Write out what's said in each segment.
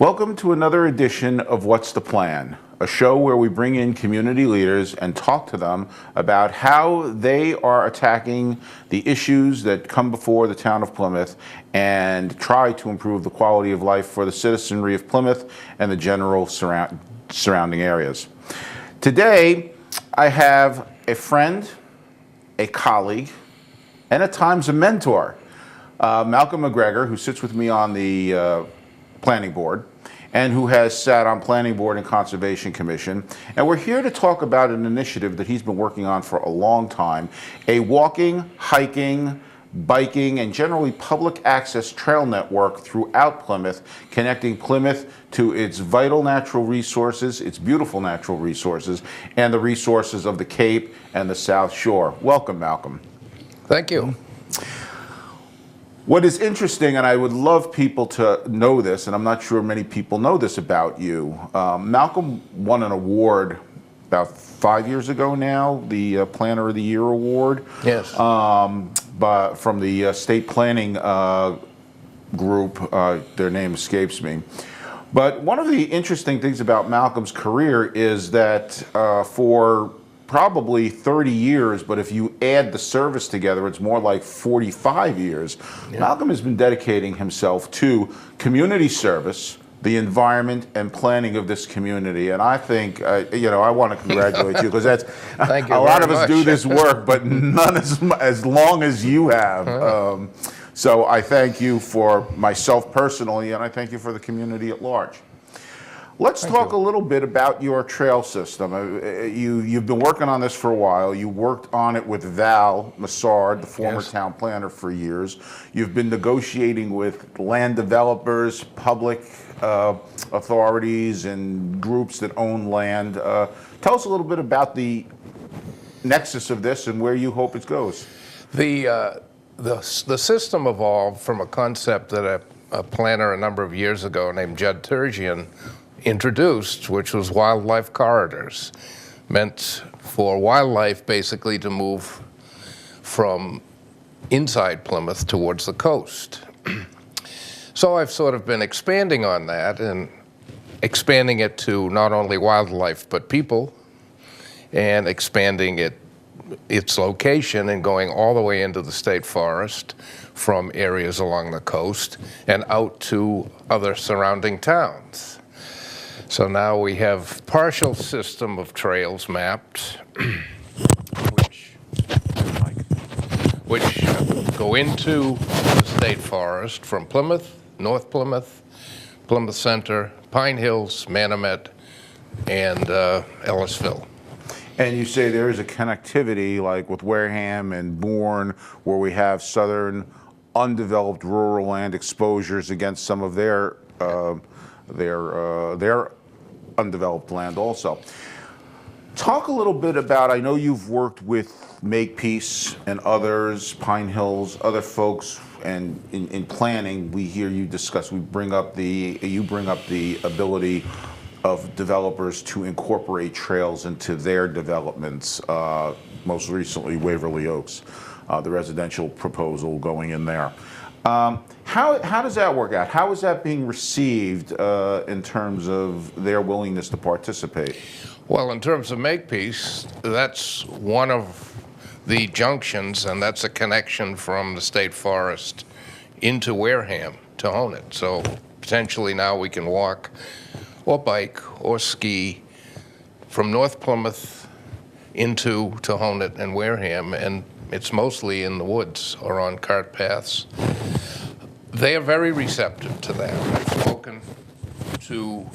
Welcome to another edition of What's the Plan, a show where we bring in community leaders and talk to them about how they are attacking the issues that come before the town of Plymouth and try to improve the quality of life for the citizenry of Plymouth and the general surrounding areas. Today, I have a friend, a colleague, and at times a mentor, Malcolm McGregor, who sits with me on the planning board and who has sat on planning board and conservation commission. And we're here to talk about an initiative that he's been working on for a long time, a walking, hiking, biking, and generally public access trail network throughout Plymouth, connecting Plymouth to its vital natural resources, its beautiful natural resources, and the resources of the Cape and the South Shore. Welcome, Malcolm. Thank you. What is interesting, and I would love people to know this, and I'm not sure many people know this about you, Malcolm won an award about 5 years ago now, the Planner of the Year award. Yes. But from the state planning group, their name escapes me. But one of the interesting things about Malcolm's career is that for probably 30 years, but if you add the service together, it's more like 45 years. Yeah. Malcolm has been dedicating himself to community service, the environment, and planning of this community. And I think, I want to congratulate you, because that's Thank you a lot of us much. do this work, but none as long as you have. So I thank you for myself personally, and I thank you for the community at large. Let's talk a little bit about your trail system. You've been working on this for a while. You worked on it with Val Massard, the former town planner, for years. You've been negotiating with land developers, public authorities, and groups that own land. Tell us a little bit about the nexus of this and where you hope it goes. The system evolved from a concept that a planner a number of years ago named Judd Turgeon introduced, which was wildlife corridors, meant for wildlife basically to move from inside Plymouth towards the coast. So I've sort of been expanding on that and expanding it to not only wildlife but people, and expanding its location and going all the way into the state forest from areas along the coast and out to other surrounding towns. So now we have partial system of trails mapped, which go into the state forest from Plymouth, North Plymouth, Plymouth Center, Pine Hills, Manomet, and Ellisville. And you say there is a connectivity, like with Wareham and Bourne, where we have southern undeveloped rural land exposures against some of their undeveloped land also. Talk a little bit about, I know you've worked with Makepeace and others, Pine Hills, other folks, and in planning, we hear you discuss, you bring up the ability of developers to incorporate trails into their developments, most recently Waverly Oaks, the residential proposal going in there. How does that work out? How is that being received in terms of their willingness to participate? Well, in terms of Makepeace, that's one of the junctions, and that's a connection from the state forest into Wareham to Honet. So potentially now we can walk or bike or ski from North Plymouth into Honet and Wareham, and it's mostly in the woods or on cart paths. They are very receptive to that. I've spoken to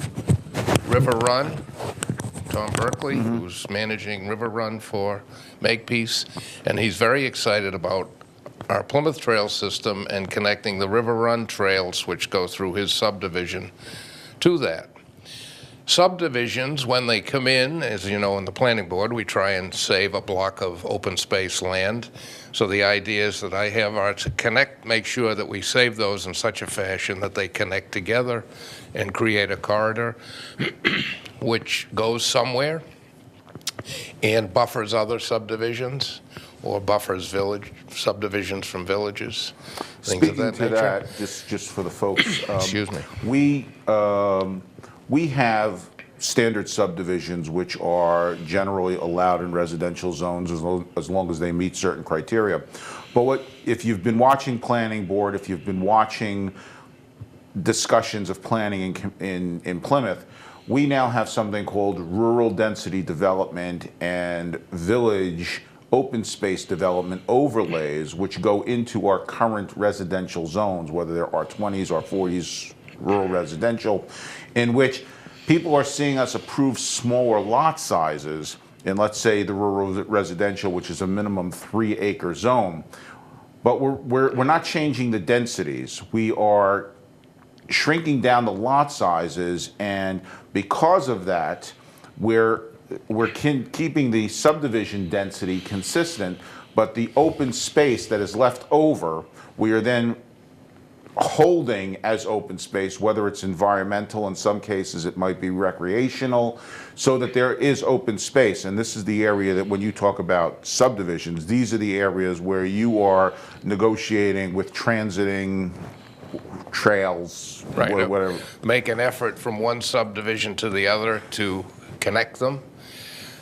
River Run, Tom Berkeley, who's managing River Run for Makepeace, and he's very excited about our Plymouth Trail system and connecting the River Run trails, which go through his subdivision, to that. Subdivisions, when they come in, as you know, in the planning board, we try and save a block of open space land. So the ideas that I have are to connect, make sure that we save those in such a fashion that they connect together and create a corridor which goes somewhere and buffers other subdivisions, or buffers village, subdivisions from villages, things of Speaking that to nature. that, just for the folks, Excuse me. we have standard subdivisions which are generally allowed in residential zones as long as they meet certain criteria. But if you've been watching Planning Board, if you've been watching discussions of planning in Plymouth, we now have something called rural density development and village open space development overlays, which go into our current residential zones, whether they're R20s or 40s rural residential, in which people are seeing us approve smaller lot sizes in, let's say, the rural residential, which is a minimum 3-acre zone. But we're not changing the densities. We are shrinking down the lot sizes, and because of that, we're keeping the subdivision density consistent, but the open space that is left over, we are then holding as open space, whether it's environmental, in some cases it might be recreational, so that there is open space. And this is the area that when you talk about subdivisions, these are the areas where you are negotiating with transiting trails, Right. whatever. Make an effort from one subdivision to the other to connect them.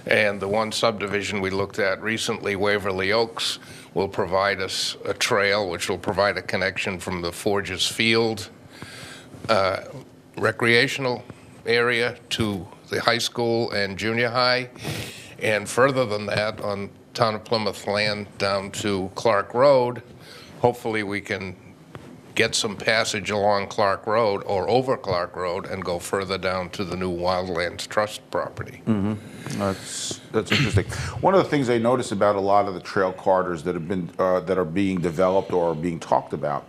And the one subdivision we looked at recently, Waverly Oaks, will provide us a trail which will provide a connection from the Forges Field recreational area to the high school and junior high. And further than that, on Town of Plymouth land down to Clark Road, hopefully we can get some passage along Clark Road or over Clark Road and go further down to the new Wildlands Trust property. That's interesting. One of the things I notice about a lot of the trail corridors that have been that are being developed or are being talked about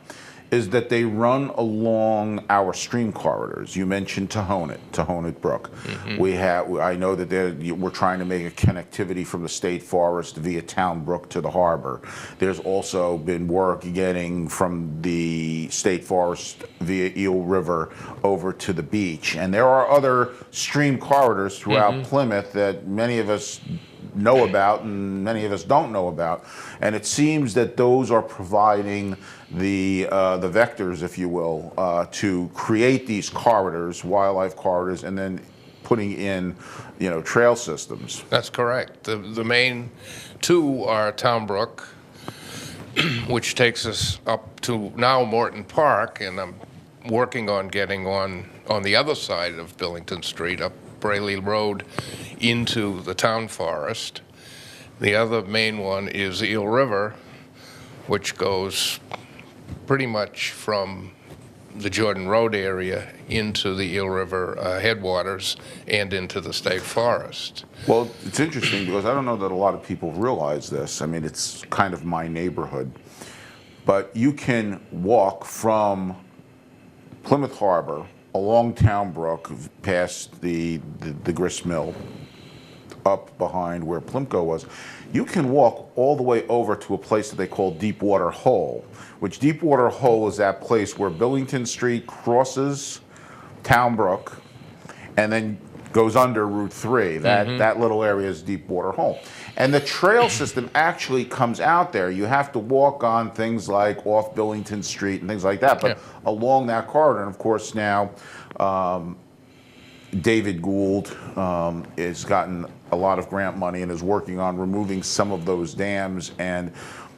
is that they run along our stream corridors. You mentioned Tohonet Brook. I know that we're trying to make a connectivity from the state forest via Town Brook to the harbor. There's also been work getting from the state forest via Eel River over to the beach. And there are other stream corridors throughout Plymouth that many of us know about and many of us don't know about. And it seems that those are providing the vectors, if you will, to create these corridors, wildlife corridors, and then putting in, trail systems. That's correct. The main two are Town Brook, which takes us up to now Morton Park, and I'm working on getting on the other side of Billington Street, up Brayley Road, into the town forest. The other main one is Eel River, which goes pretty much from the Jordan Road area into the Eel River headwaters and into the state forest. Well, it's interesting because I don't know that a lot of people realize this. I mean, it's kind of my neighborhood. But you can walk from Plymouth Harbor along Town Brook, past the grist mill, up behind where Plimco was. You can walk all the way over to a place that they call Deepwater Hole, which Deepwater Hole is that place where Billington Street crosses Town Brook and then goes under Route 3. That little area is Deepwater Hole. And the trail system actually comes out there. You have to walk on things like off Billington Street and things like that, but along that corridor. And of course now, David Gould has gotten a lot of grant money and is working on removing some of those dams, and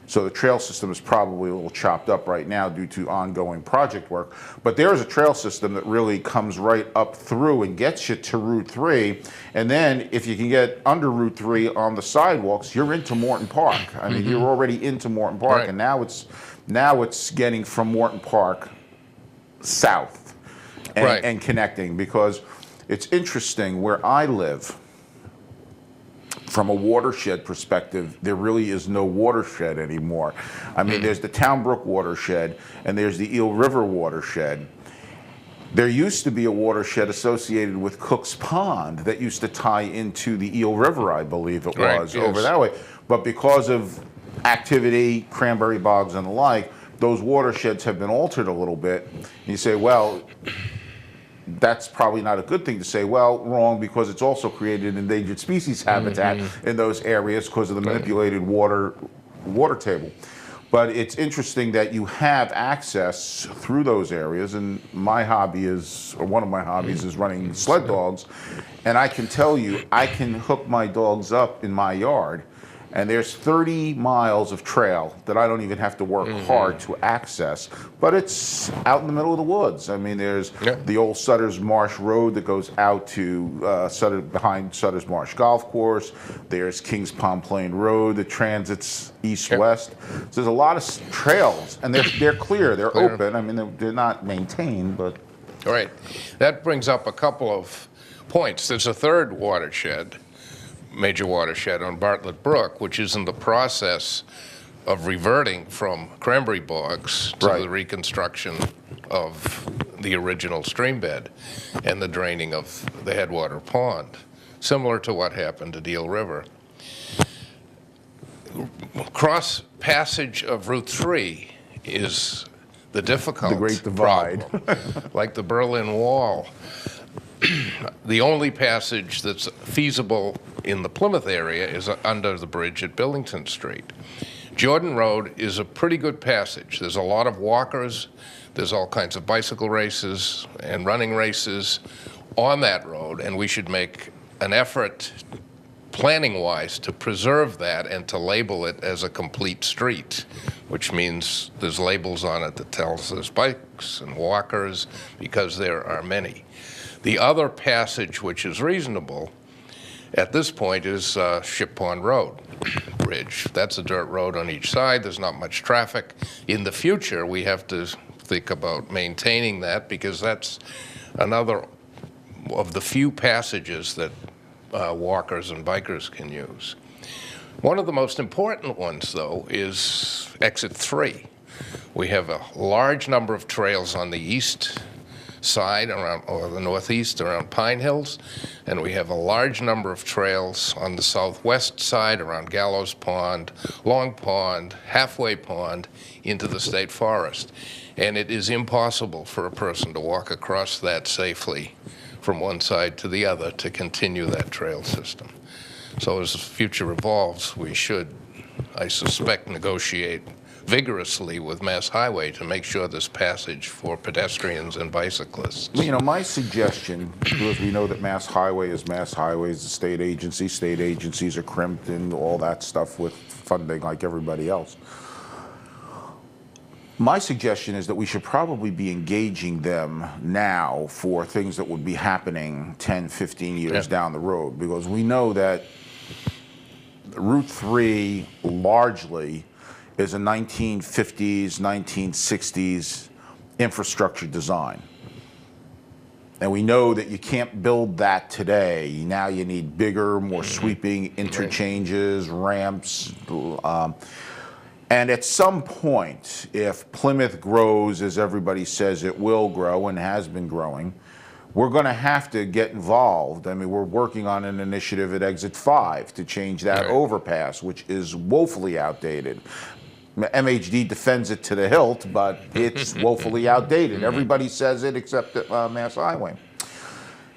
so the trail system is probably a little chopped up right now due to ongoing project work. But there is a trail system that really comes right up through and gets you to Route 3, and then if you can get under Route 3 on the sidewalks, you're into Morton Park. I mean, you're already into Morton Park, and now it's getting from Morton Park south and connecting, because it's interesting where I live. From a watershed perspective, there really is no watershed anymore. I mean, there's the Town Brook watershed and there's the Eel River watershed. There used to be a watershed associated with Cook's Pond that used to tie into the Eel River, I believe it was, over that way. But because of activity, cranberry bogs and the like, those watersheds have been altered a little bit. And you say, well, that's probably not a good thing to say. Well, wrong, because it's also created endangered species habitat in those areas because of the manipulated water water table. But it's interesting that you have access through those areas, and my hobby is, or one of my hobbies is running sled dogs, and I can tell you, I can hook my dogs up in my yard, and there's 30 miles of trail that I don't even have to work hard to access, but it's out in the middle of the woods. I mean, there's the old Sutter's Marsh Road that goes out to behind Sutter's Marsh Golf Course. There's Kings Pond Plain Road that transits east-west. So there's a lot of trails, and they're clear, they're open. I mean, they're not maintained, but... All right. That brings up a couple of points. There's a third watershed, major watershed on Bartlett Brook, which is in the process of reverting from cranberry bogs to the reconstruction of the original stream bed and the draining of the headwater pond, similar to what happened to Deal River. Cross passage of Route 3 is the difficult The Great Divide. problem, like the Berlin Wall. The only passage that's feasible in the Plymouth area is under the bridge at Billington Street. Jordan Road is a pretty good passage. There's a lot of walkers. There's all kinds of bicycle races and running races on that road, and we should make an effort planning-wise to preserve that and to label it as a complete street, which means there's labels on it that tells there's bikes and walkers, because there are many. The other passage which is reasonable at this point is Ship Pond Road Bridge. That's a dirt road on each side. There's not much traffic. In the future, we have to think about maintaining that, because that's another of the few passages that walkers and bikers can use. One of the most important ones, though, is Exit 3. We have a large number of trails on the east side around, or the northeast around Pine Hills, and we have a large number of trails on the southwest side around Gallows Pond, Long Pond, Halfway Pond, into the state forest. And it is impossible for a person to walk across that safely from one side to the other to continue that trail system. So as the future evolves, we should, I suspect, negotiate vigorously with Mass Highway to make sure there's passage for pedestrians and bicyclists. You know, my suggestion, because we know that Mass Highway is Mass Highway, is a state agency. State agencies are crimped and all that stuff with funding like everybody else. My suggestion is that we should probably be engaging them now for things that would be happening 10, 15 years down the road, because we know that Route 3 largely is a 1950s, 1960s infrastructure design. And we know that you can't build that today. Now you need bigger, more sweeping interchanges, ramps. And at some point, if Plymouth grows as everybody says it will grow and has been growing, we're going to have to get involved. I mean, we're working on an initiative at Exit 5 to change that overpass, which is woefully outdated. MHD defends it to the hilt, but it's woefully outdated. Everybody says it except Mass Highway.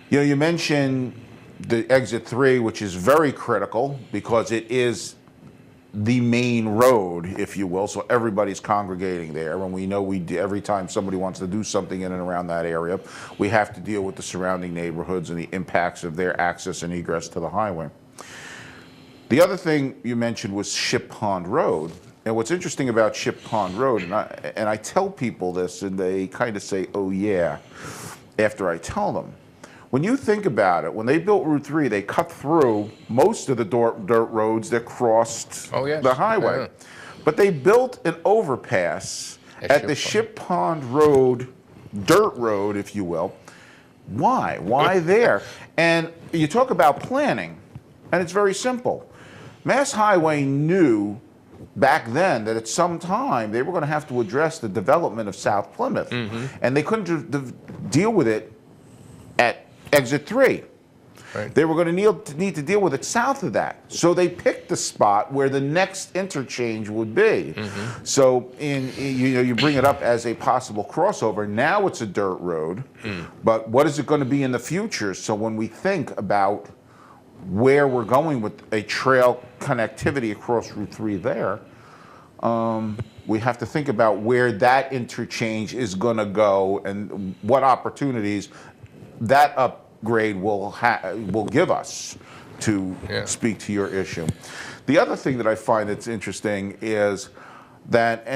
You know, you mentioned the Exit 3, which is very critical because it is the main road, if you will, so everybody's congregating there. And we know every time somebody wants to do something in and around that area, we have to deal with the surrounding neighborhoods and the impacts of their access and egress to the highway. The other thing you mentioned was Ship Pond Road. And what's interesting about Ship Pond Road, and I tell people this, and they kind of say, oh yeah, after I tell them. When you think about it, when they built Route 3, they cut through most of the dirt roads that crossed the highway. But they built an overpass at the Ship Pond Road, dirt road, if you will. Why? Why there? And you talk about planning, and it's very simple. Mass Highway knew back then that at some time they were going to have to address the development of South Plymouth, and they couldn't deal with it at Exit 3. They were going to need to deal with it south of that. So they picked the spot where the next interchange would be. So you bring it up as a possible crossover. Now it's a dirt road, but what is it going to be in the future? So when we think about where we're going with a trail connectivity across Route 3 there, we have to think about where that interchange is going to go and what opportunities that upgrade will give us to speak to your issue. The other thing that I find that's interesting is that,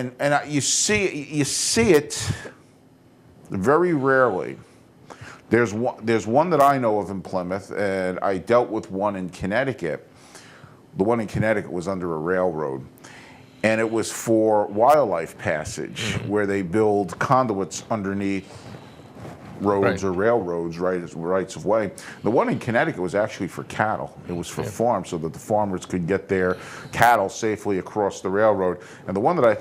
you see it very rarely. There's one that I know of in Plymouth, and I dealt with one in Connecticut. The one in Connecticut was under a railroad, and it was for wildlife passage, where they build conduits underneath roads or railroads, rights of way. The one in Connecticut was actually for cattle. It was for farms, so that the farmers could get their cattle safely across the railroad. And the one that I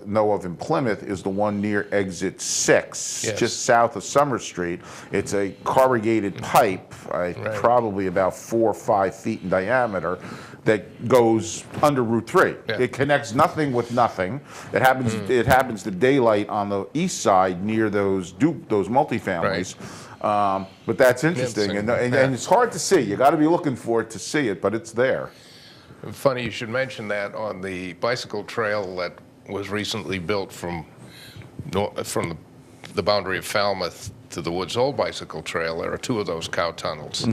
know of in Plymouth is the one near exit 6, just south of Summer Street. It's a corrugated pipe, probably about 4 or 5 feet in diameter, that goes under Route 3. It connects nothing with nothing. It happens to daylight on the east side near those multifamilies. But that's interesting, and it's hard to see. You got to be looking for it to see it, but it's there. Funny you should mention that. On the bicycle trail that was recently built from the boundary of Falmouth to the Woods Old Bicycle Trail, there are 2 of those cow tunnels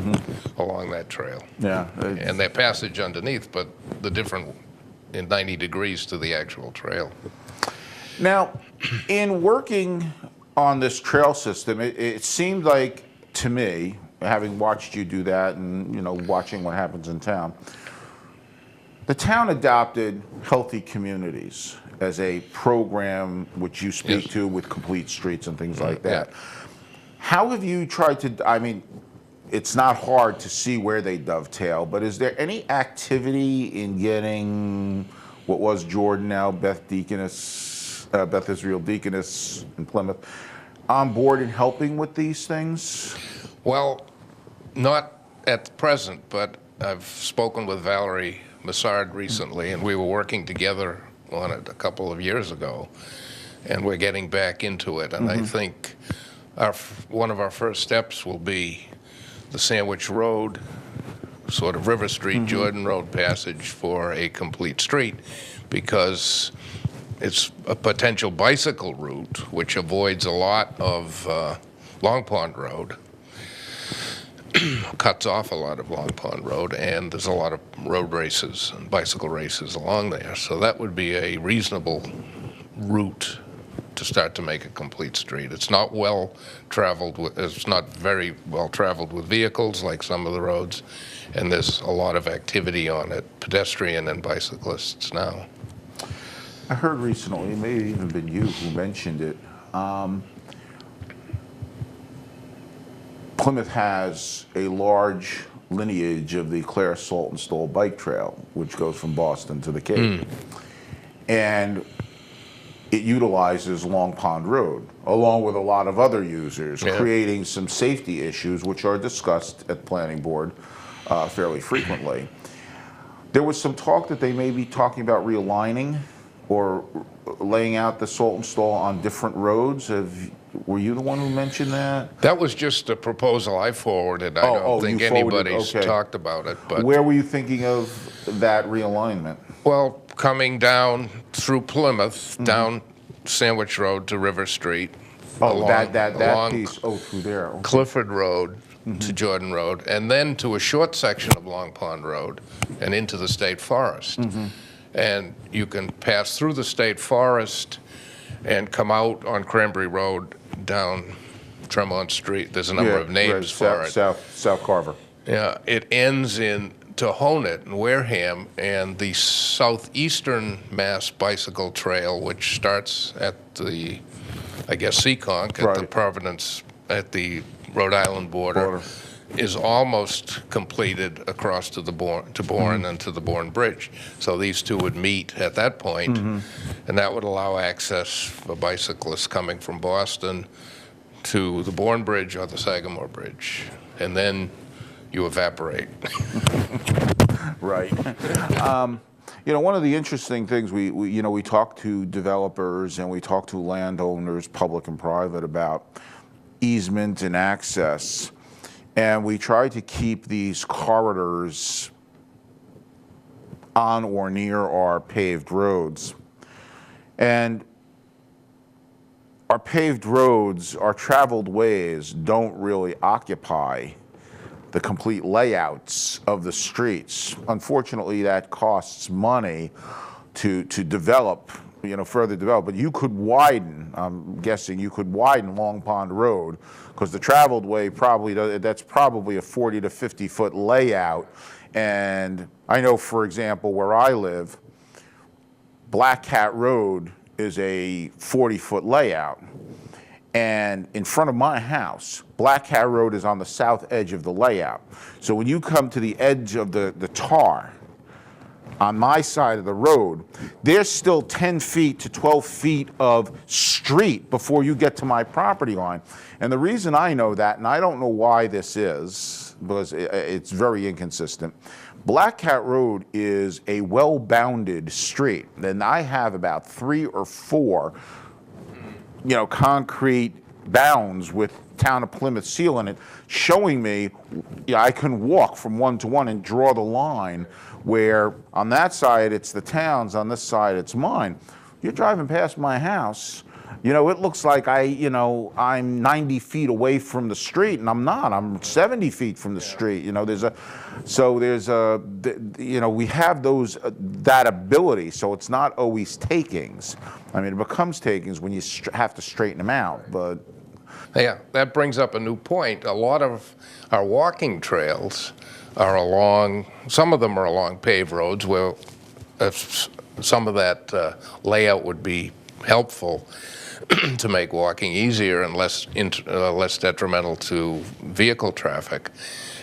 along that trail. And their passage underneath, but the different in 90 degrees to the actual trail. Now, in working on this trail system, it seemed like, to me, having watched you do that and watching what happens in town, the town adopted healthy communities as a program which you speak to with complete streets and things like that. How have you tried to, I mean, it's not hard to see where they dovetail, but is there any activity in getting what was Jordan, now Beth Israel Deaconess in Plymouth, on board and helping with these things? Well, not at present, but I've spoken with Valerie Massard recently, and we were working together on it a couple of years ago, and we're getting back into it. And I think one of our first steps will be the Sandwich Road, sort of River Street, Jordan Road passage for a complete street, because it's a potential bicycle route which avoids a lot of Long Pond Road, cuts off a lot of Long Pond Road, and there's a lot of road races and bicycle races along there. So that would be a reasonable route to start to make a complete street. It's not well traveled with, it's not very well traveled with vehicles like some of the roads, and there's a lot of activity on it, pedestrian and bicyclists now. I heard recently, it may have even been you who mentioned it, Plymouth has a large lineage of the Clare Saltonstall bike trail, which goes from Boston to the Cape. And it utilizes Long Pond Road, along with a lot of other users, creating some safety issues which are discussed at Planning Board fairly frequently. There was some talk that they may be talking about realigning or laying out the Saltonstall on different roads. Were you the one who mentioned that? That was just a proposal I forwarded. I don't think anybody's talked about it. But where were you thinking of that realignment? Well, coming down through Plymouth, down Sandwich Road to River Street. Along that piece, through there. Okay. Clifford Road to Jordan Road, and then to a short section of Long Pond Road and into the State Forest. And you can pass through the State Forest and come out on Cranberry Road down Tremont Street. There's a number of names for it. South Carver. Yeah, it ends in Tohonet and Wareham, and the Southeastern Mass Bicycle Trail, which starts at the, I guess, Seekonk, at the Providence, at the Rhode Island border, is almost completed across to Bourne and to the Bourne Bridge. So these two would meet at that point, and that would allow access for bicyclists coming from Boston to the Bourne Bridge or the Sagamore Bridge. And then you evaporate. Right. You know, one of the interesting things, we talk to developers and we talk to landowners, public and private, about easement and access. And we try to keep these corridors on or near our paved roads. And our paved roads, our traveled ways don't really occupy the complete layouts of the streets. Unfortunately, that costs money to develop, further develop. But you could widen, I'm guessing you could widen Long Pond Road, because the traveled way that's probably a 40 to 50 foot layout. And I know, for example, where I live, Black Cat Road is a 40-foot layout. And in front of my house, Black Cat Road is on the south edge of the layout. So when you come to the edge of the tar on my side of the road, there's still 10 feet to 12 feet of street before you get to my property line. And the reason I know that, and I don't know why this is, because it's very inconsistent, Black Cat Road is a well-bounded street. And I have about 3 or 4 concrete bounds with Town of Plymouth seal in it, showing me I can walk from one to one and draw the line where on that side it's the town's, on this side it's mine. You're driving past my house, it looks like I'm 90 feet away from the street, and I'm not. I'm 70 feet from the street. We have that ability, so it's not always takings. I mean, it becomes takings when you have to straighten them out, but. Yeah, that brings up a new point. A lot of our walking trails are some of them are along paved roads, where some of that layout would be helpful to make walking easier and less detrimental to vehicle traffic.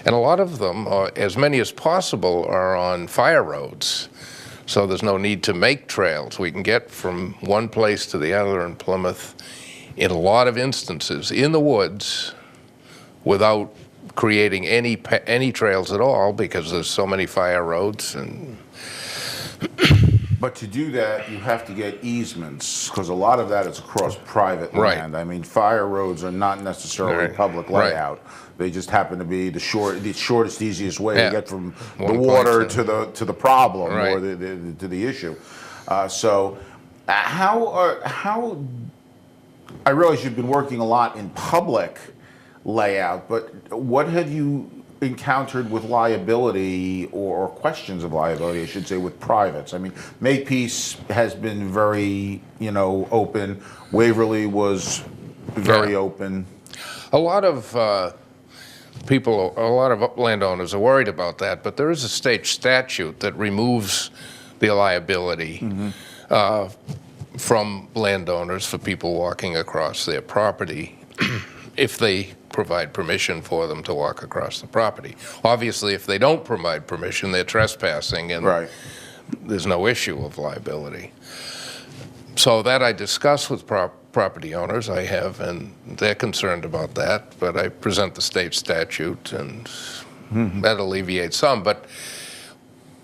And a lot of them, as many as possible, are on fire roads. So there's no need to make trails. We can get from one place to the other in Plymouth, in a lot of instances, in the woods, without creating any trails at all, because there's so many fire roads. And but to do that, you have to get easements, because a lot of that is across private land. I mean, fire roads are not necessarily public layout. They just happen to be the shortest, easiest way to get from the water to the problem or to the issue. So, how? I realize you've been working a lot in public layout, but what have you encountered with liability or questions of liability, I should say, with privates? I mean, Makepeace has been very, open. Waverly was very open. A lot of people, a lot of landowners are worried about that, but there is a state statute that removes the liability from landowners for people walking across their property if they provide permission for them to walk across the property. Obviously, if they don't provide permission, they're trespassing, and there's no issue of liability. So that I discuss with property owners, and they're concerned about that, but I present the state statute, and that alleviates some. But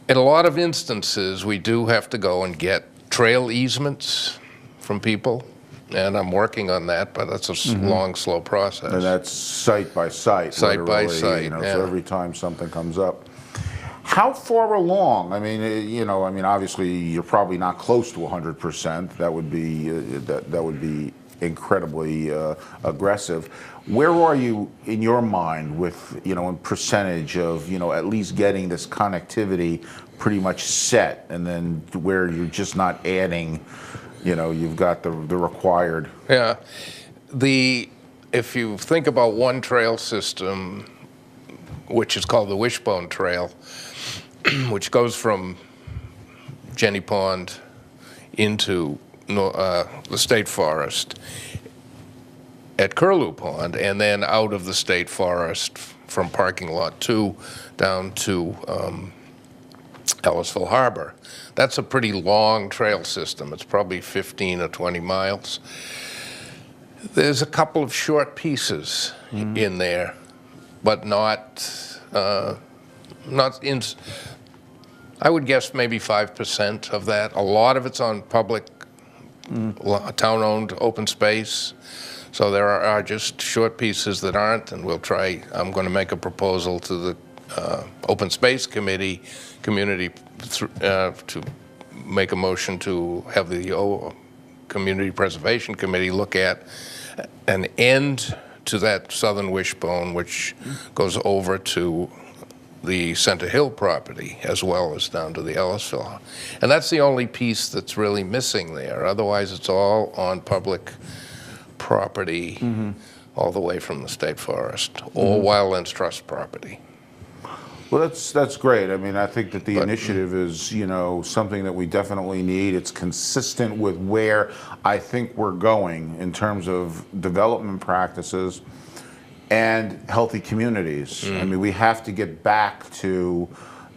in a lot of instances, we do have to go and get trail easements from people, and I'm working on that, but that's a long, slow process. And that's site by site. Site by site, So every time something comes up. How far along? I mean, obviously you're probably not close to 100%. That would be incredibly aggressive. Where are you in your mind with, in percentage of, at least getting this connectivity pretty much set, and then where you're just not adding, you've got the required. Yeah. If you think about one trail system, which is called the Wishbone Trail, which goes from Jenny Pond into the state forest at Curlew Pond, and then out of the state forest from parking lot 2 down to Ellisville Harbor. That's a pretty long trail system. It's probably 15 or 20 miles. There's a couple of short pieces in there, but not in, I would guess maybe 5% of that. A lot of it's on public, town-owned open space. So there are just short pieces that aren't, and I'm going to make a proposal to the Open Space Committee, to make a motion to have the Community Preservation Committee look at an end to that southern wishbone, which goes over to the Center Hill property as well as down to the Ellisville. And that's the only piece that's really missing there. Otherwise, it's all on public property all the way from the state forest or Wildlands Trust property. Well, that's great. I mean, I think that the initiative is, you know, something that we definitely need. It's consistent with where I think we're going in terms of development practices and healthy communities. I mean, we have to get back to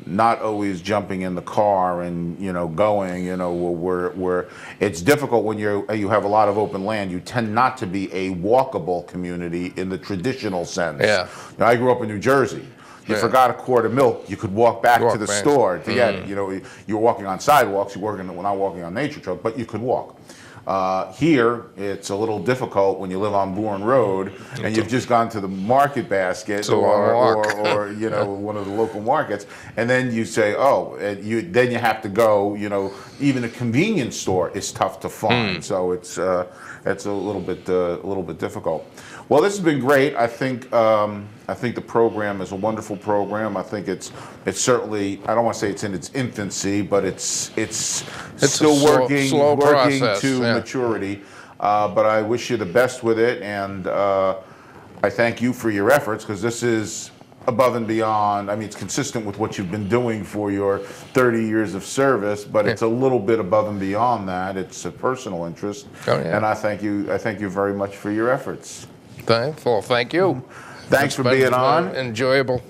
not always jumping in the car and, you know, going, you know, where it's difficult when you have a lot of open land. You tend not to be a walkable community in the traditional sense. Yeah. You know, I grew up in New Jersey. You forgot a quart of milk, you could walk back to the store to get it. You know, you were walking on sidewalks, you were not walking on nature trails, but you could walk. Here, it's a little difficult when you live on Bourne Road and you've just gone to the market basket or you know, one of the local markets, and then you say, oh, and then you have to go, you know, even a convenience store is tough to find. So it's a little bit difficult. Well, this has been great. I think the program is a wonderful program. I think it's certainly, I don't want to say it's in its infancy, but it's still working process, to maturity. But I wish you the best with it, and I thank you for your efforts, because this is above and beyond. I mean, it's consistent with what you've been doing for your 30 years of service, but it's a little bit above and beyond that. It's a personal interest, and I thank you very much for your efforts. Thank you. Thanks for being on. Enjoyable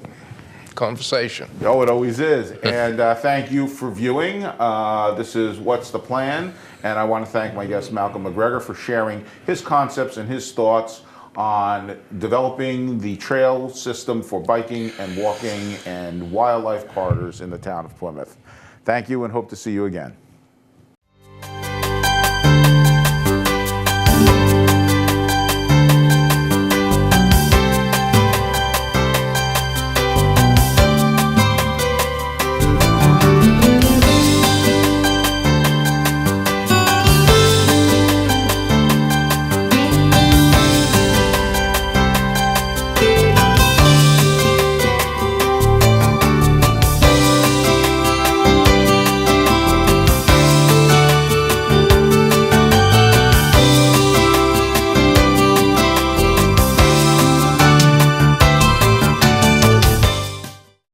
conversation. Oh, it always is. And thank you for viewing. This is What's the Plan? And I want to thank my guest, Malcolm McGregor, for sharing his concepts and his thoughts on developing the trail system for biking and walking and wildlife corridors in the town of Plymouth. Thank you, and hope to see you again.